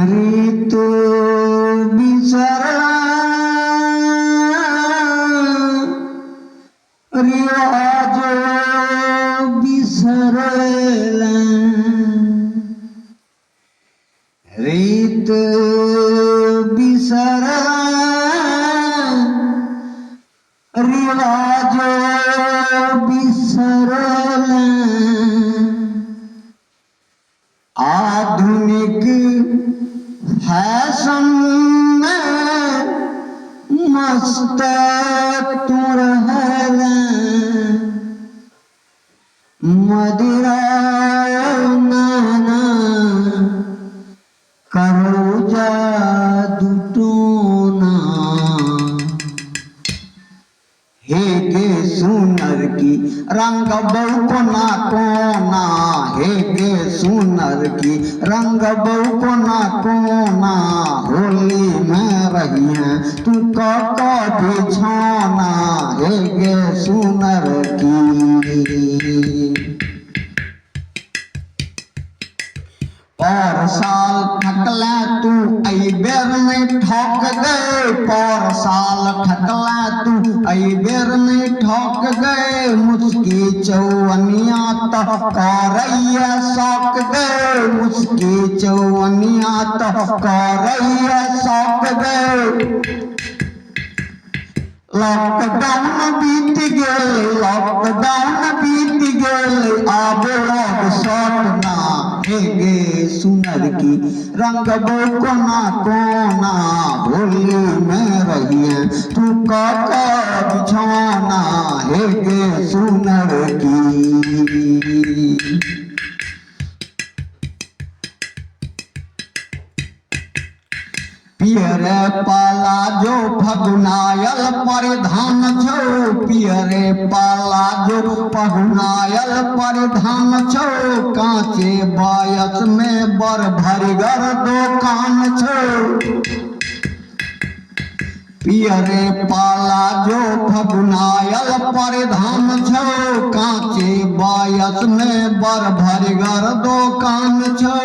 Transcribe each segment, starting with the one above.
रीत बिसरला रिवाज बिसरला रीत बिसरला रिवाज बिसरला आधुनिक फैशन में मस्त तू रहला मदिरा नाना करो जादू टोना हे गे सुनर की रंग बहुना कोना हे गे सुनर की रंग बहुना कोना होली में रहिए तू का बिछाना हे गे सुनर की पर साल ठकला तू आई बेर में ठोक गए पर साल ठकला तू आई बेर में ठोक गए मुस्की चौवनिया तो करैया शौक गए मुस्की चौवनिया तो करैया शौक गए लॉकडाउन बीत गए लॉकडाउन बीत गए अब लॉक सटना हे गे सुनर की रंग कोना कोना होली में रहिए तू का बिछाना हे गे सुनर की पियरे पाला जो फगुनायल परिधान छो पियरे पाला जो फगुनायल परिधान छो कांचे बायस में बर भरगर दुकान छो पियरे पाला जो फगुनायल परिधान छो कांचे बायस में बर भरगर दुकान छो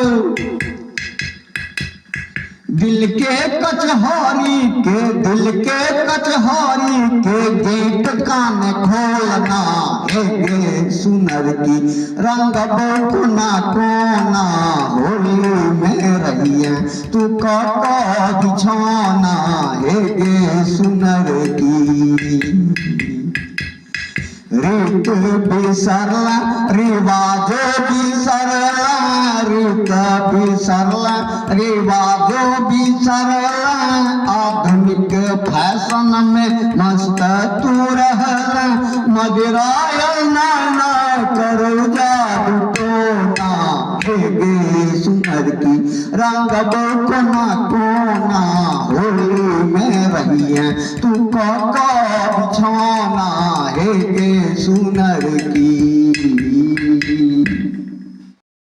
दिल के कचहरी के गेट कान खोलना हे गे सुनर की रंग बहुना कोना होली में रहिए तू का बिछाना हे गे सुनर की रीत बिसरला रिवाज बिसरला रीत बिसरला रिवाज बिसरला आधुनिक फैशन में मस्त तू रहला मदिरायल नाना करो जादू टोना हे गे सुनर की रंग बहुना कोना होली में रहिए तू का बिछाना हे गे सुनर